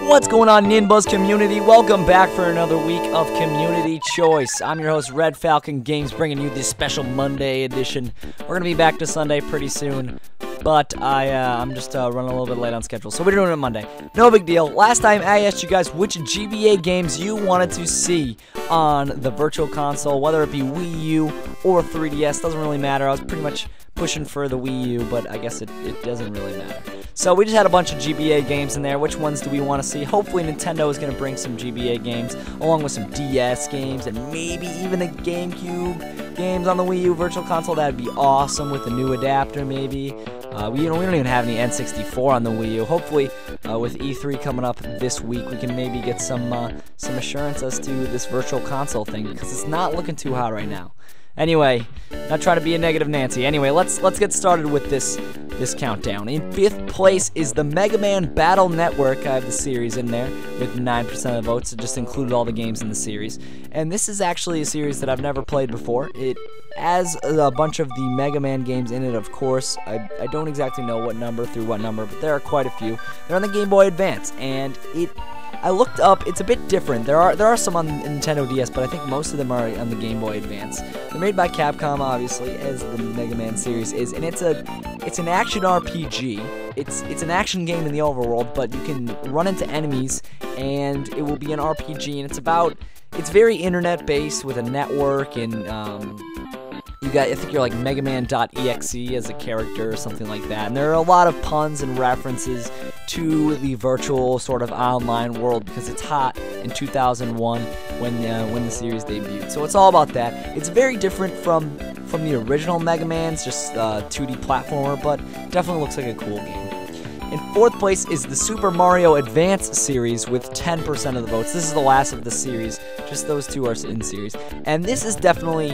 What's going on, NinBuzz community? Welcome back for another week of Community Choice. I'm your host, RedFalconGames, bringing you this special Monday edition. We're going to be back to Sunday pretty soon, but I'm just running a little bit late on schedule, so we're doing it Monday. No big deal. Last time I asked you guys which GBA games you wanted to see on the Virtual Console, whether it be Wii U or 3DS, doesn't really matter. I was pretty much pushing for the Wii U, but I guess it doesn't really matter. So we just had a bunch of GBA games in there. Which ones do we want to see? Hopefully Nintendo is going to bring some GBA games, along with some DS games, and maybe even the GameCube games on the Wii U Virtual Console. That'd be awesome with the new adapter, maybe. We don't even have any N64 on the Wii U. Hopefully, with E3 coming up this week, we can maybe get some assurance as to this Virtual Console thing, because it's not looking too hot right now. Anyway, not trying to be a negative Nancy. Anyway, let's get started with this countdown. In 5th place is the Mega Man Battle Network. I have the series in there with 9% of the votes. It just included all the games in the series. And this is actually a series that I've never played before. It has a bunch of the Mega Man games in it, of course. I don't exactly know what number through what number, but there are quite a few. They're on the Game Boy Advance, and I looked up, it's a bit different. There are some on Nintendo DS, but I think most of them are on the Game Boy Advance. They're made by Capcom, obviously, as the Mega Man series is, and it's an action RPG. It's an action game in the overworld, but you can run into enemies, and it will be an RPG, and it's very internet-based with a network, and I think you're like Megaman.exe as a character or something like that. And there are a lot of puns and references to the virtual sort of online world because it's hot in 2001 when the series debuted. So it's all about that. It's very different from the original Mega Man's, just 2D platformer, but definitely looks like a cool game. In 4th place is the Super Mario Advance series with 10% of the votes. This is the last of the series. Just those two are in series. And this is definitely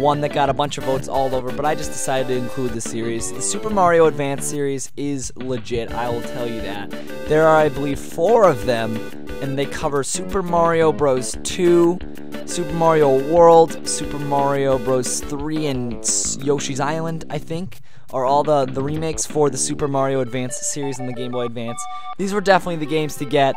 one that got a bunch of votes all over, but I just decided to include the series. The Super Mario Advance series is legit, I will tell you that. There are, I believe, 4 of them, and they cover Super Mario Bros. 2, Super Mario World, Super Mario Bros. 3, and Yoshi's Island, I think, are all the remakes for the Super Mario Advance series in the Game Boy Advance. These were definitely the games to get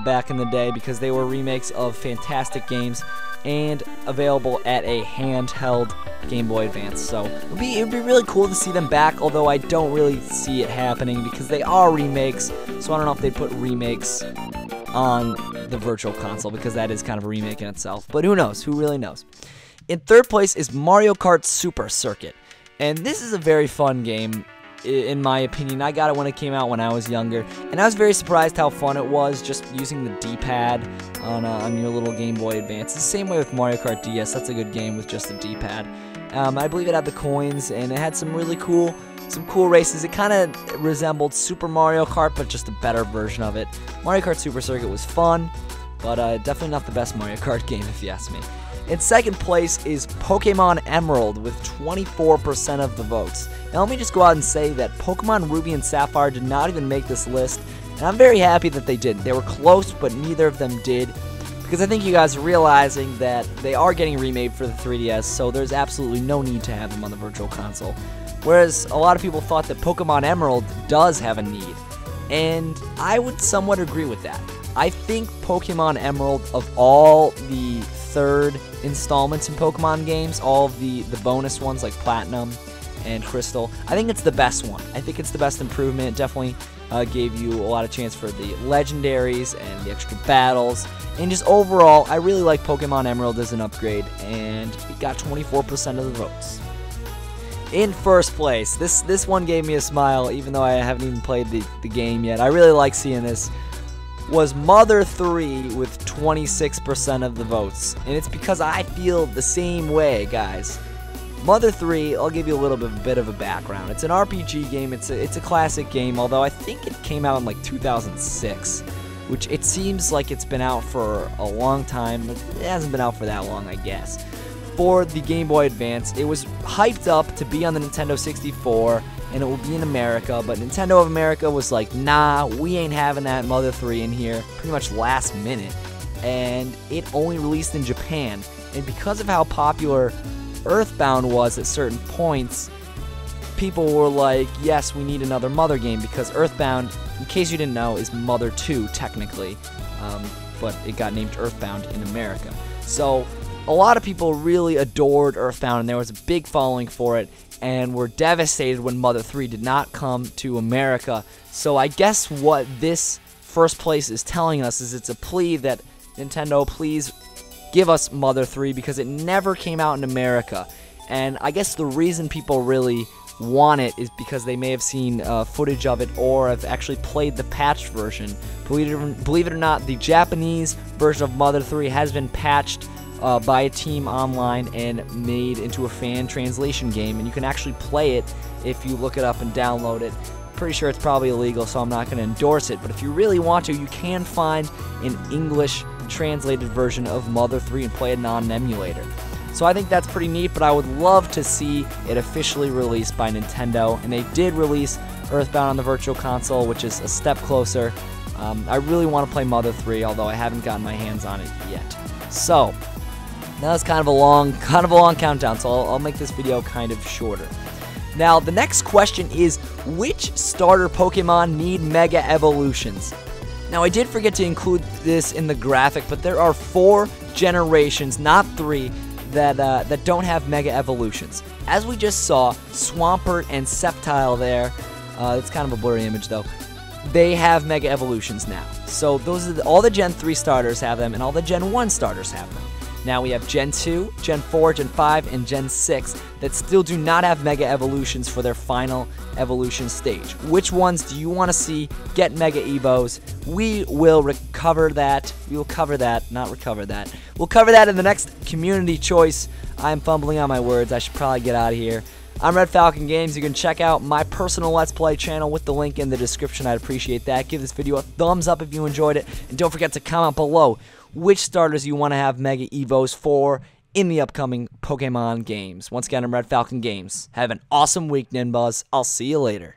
back in the day because they were remakes of fantastic games and available at a handheld Game Boy Advance. So it'd be really cool to see them back, although I don't really see it happening because they are remakes, so I don't know if they put remakes on the Virtual Console because that is kind of a remake in itself. But who knows? Who really knows? In 3rd place is Mario Kart Super Circuit. And this is a very fun game, in my opinion. I got it when it came out when I was younger, and I was very surprised how fun it was just using the D-pad on your little Game Boy Advance. It's the same way with Mario Kart DS. That's a good game with just the D-pad. I believe it had the coins, and it had some cool races. It kind of resembled Super Mario Kart, but just a better version of it. Mario Kart Super Circuit was fun, but definitely not the best Mario Kart game, if you ask me. In 2nd place is Pokemon Emerald with 24% of the votes. Now let me just go out and say that Pokemon Ruby and Sapphire did not even make this list, and I'm very happy that they didn't. They were close, but neither of them did, because I think you guys are realizing that they are getting remade for the 3DS, so there's absolutely no need to have them on the Virtual Console. Whereas a lot of people thought that Pokemon Emerald does have a need, and I would somewhat agree with that. I think Pokemon Emerald, of all the 3rd installments in Pokemon games, all of the bonus ones like Platinum and Crystal, I think it's the best one. I think it's the best improvement. It definitely gave you a lot of chance for the legendaries and the extra battles, and just overall, I really like Pokemon Emerald as an upgrade, and it got 24% of the votes. In 1st place, this one gave me a smile, even though I haven't even played the game yet. I really like seeing this. Was Mother 3 with 26% of the votes. And it's because I feel the same way, guys. Mother 3, I'll give you a little bit of a background. It's an RPG game. It's a classic game, although I think it came out in like 2006, which it seems like it's been out for a long time. It hasn't been out for that long, I guess. For the Game Boy Advance, it was hyped up to be on the Nintendo 64, and it will be in America, but Nintendo of America was like, nah, we ain't having that Mother 3 in here, pretty much last minute, and it only released in Japan, and because of how popular Earthbound was at certain points, people were like, yes, we need another Mother game, because Earthbound, in case you didn't know, is Mother 2 technically, but it got named Earthbound in America. So a lot of people really adored Earthbound, and there was a big following for it, and were devastated when Mother 3 did not come to America. So I guess what this first place is telling us is it's a plea that Nintendo, please give us Mother 3, because it never came out in America. And I guess the reason people really want it is because they may have seen footage of it or have actually played the patched version. Believe it or not, the Japanese version of Mother 3 has been patched by a team online and made into a fan translation game, and you can actually play it if you look it up and download it. Pretty sure it's probably illegal, so I'm not going to endorse it, but if you really want to, you can find an English translated version of Mother 3 and play it on an emulator. So I think that's pretty neat, but I would love to see it officially released by Nintendo, and they did release Earthbound on the Virtual Console, which is a step closer. I really want to play Mother 3, although I haven't gotten my hands on it yet. So now it's kind of a long countdown, so I'll make this video kind of shorter. Now, the next question is, which starter Pokemon need Mega Evolutions? Now, I did forget to include this in the graphic, but there are 4 generations, not 3, that don't have Mega Evolutions. As we just saw, Swampert and Sceptile there, it's kind of a blurry image though, they have Mega Evolutions now. So those are all the Gen 3 starters have them, and all the Gen 1 starters have them. Now we have Gen 2, Gen 4, Gen 5, and Gen 6 that still do not have Mega Evolutions for their final evolution stage. Which ones do you want to see get Mega Evos? We will recover that. We will cover that, not recover that. We'll cover that in the next community choice. I'm fumbling on my words. I should probably get out of here. I'm RedFalconGames. You can check out my personal Let's Play channel with the link in the description. I'd appreciate that. Give this video a thumbs up if you enjoyed it. And don't forget to comment below which starters you want to have Mega Evos for in the upcoming Pokemon games. Once again, I'm RedFalconGames. Have an awesome week, NinBuzz. I'll see you later.